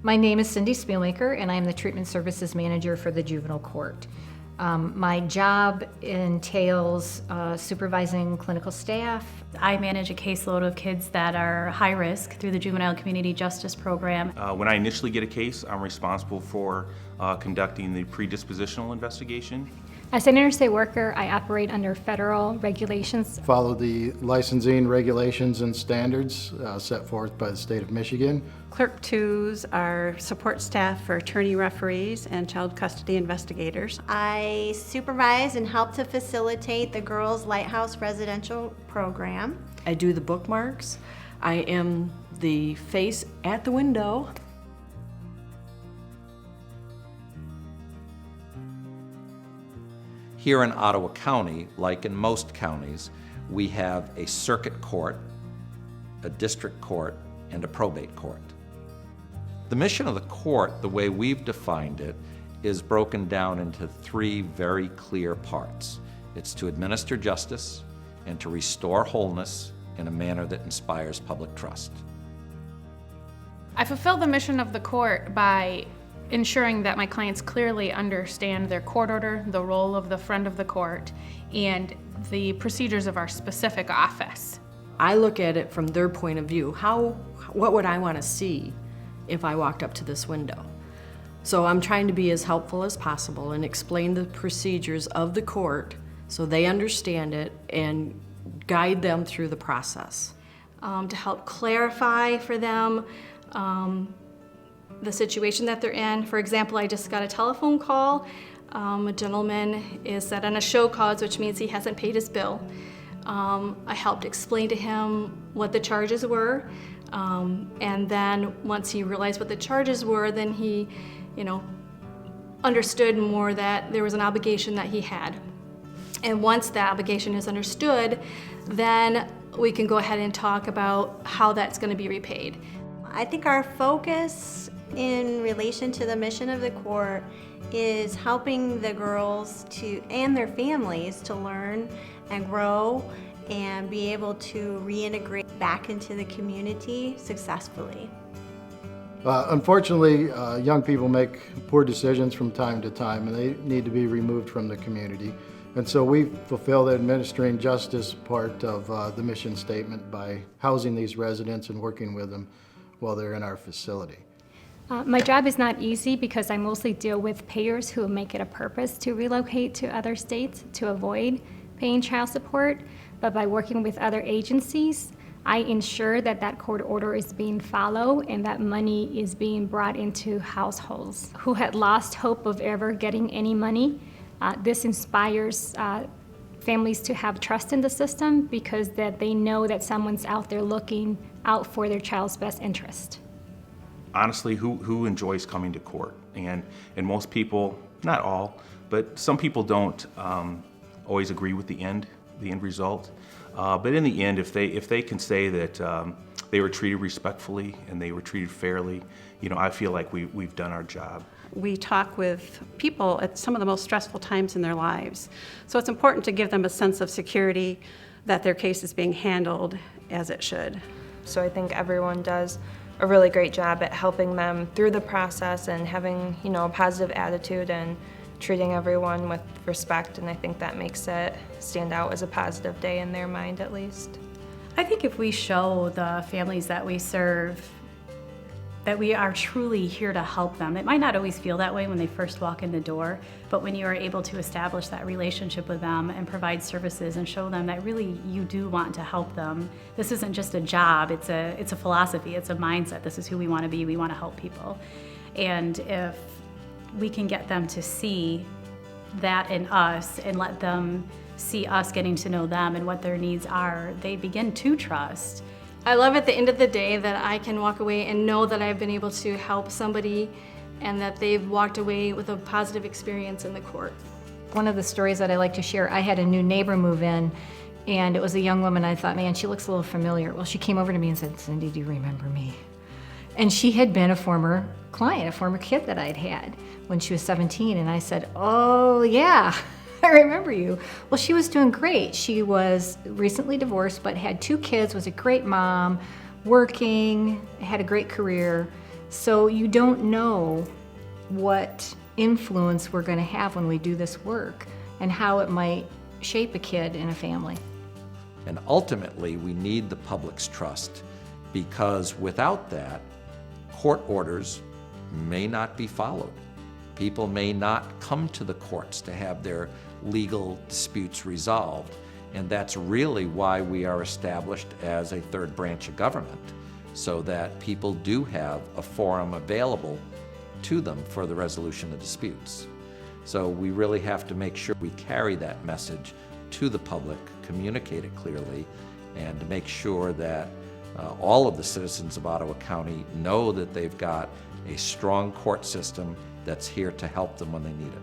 My name is Cindy Spielmaker, and I am the Treatment Services Manager for the Juvenile Court. My job entails supervising clinical staff. I manage a caseload of kids that are high risk through the Juvenile Community Justice Program. When I initially get a case, I'm responsible for conducting the predispositional investigation. As an interstate worker, I operate under federal regulations. Follow the licensing regulations and standards set forth by the state of Michigan. Clerk 2s are support staff for attorney referees and child custody investigators. I supervise and help to facilitate the Girls Lighthouse residential program. I do the bookmarks. I am the face at the window. Here in Ottawa County, like in most counties, we have a circuit court, a district court, and a probate court. The mission of the court, the way we've defined it, is broken down into three very clear parts. It's to administer justice and to restore wholeness in a manner that inspires public trust. I fulfill the mission of the court by ensuring that my clients clearly understand their court order, the role of the friend of the court, and the procedures of our specific office. I look at it from their point of view. What would I want to see if I walked up to this window? So I'm trying to be as helpful as possible and explain the procedures of the court so they understand it and guide them through the process. To help clarify for them the situation that they're in. For example, I just got a telephone call. A gentleman is set on a show cause, which means he hasn't paid his bill. I helped explain to him what the charges were, and then once he realized what the charges were, then he, understood more that there was an obligation that he had. And once that obligation is understood, then we can go ahead and talk about how that's going to be repaid. I think our focus in relation to the mission of the court is helping the girls and their families to learn and grow and be able to reintegrate back into the community successfully. Unfortunately, young people make poor decisions from time to time, and they need to be removed from the community. And so we fulfill the administering justice part of the mission statement by housing these residents and working with them while they're in our facility. My job is not easy because I mostly deal with payers who make it a purpose to relocate to other states to avoid paying child support. But by working with other agencies, I ensure that that court order is being followed and that money is being brought into households who had lost hope of ever getting any money. This inspires families to have trust in the system because that they know that someone's out there looking out for their child's best interest. Honestly, who enjoys coming to court? And most people, not all, but some people don't always agree with the end result. But in the end, if they can say that they were treated respectfully and they were treated fairly, I feel like we've done our job. We talk with people at some of the most stressful times in their lives. So it's important to give them a sense of security that their case is being handled as it should. So I think everyone does a really great job at helping them through the process and having, a positive attitude and treating everyone with respect, and I think that makes it stand out as a positive day in their mind at least. I think if we show the families that we serve that we are truly here to help them. It might not always feel that way when they first walk in the door, but when you are able to establish that relationship with them and provide services and show them that really you do want to help them, this isn't just a job, it's a philosophy, it's a mindset. This is who we want to be, we want to help people. And if we can get them to see that in us and let them see us getting to know them and what their needs are, they begin to trust. I love at the end of the day that I can walk away and know that I've been able to help somebody and that they've walked away with a positive experience in the court. One of the stories that I like to share, I had a new neighbor move in, and it was a young woman. I thought, man, she looks a little familiar. Well, she came over to me and said, Cindy, do you remember me? And she had been a former client, a former kid that I'd had when she was 17, and I said, oh yeah, I remember you. Well, she was doing great. She was recently divorced, but had 2 kids, was a great mom, working, had a great career. So you don't know what influence we're going to have when we do this work and how it might shape a kid in a family. And ultimately, we need the public's trust, because without that, court orders may not be followed. People may not come to the courts to have their legal disputes resolved. And that's really why we are established as a third branch of government, so that people do have a forum available to them for the resolution of disputes. So we really have to make sure we carry that message to the public, communicate it clearly, and to make sure that all of the citizens of Ottawa County know that they've got a strong court system that's here to help them when they need it.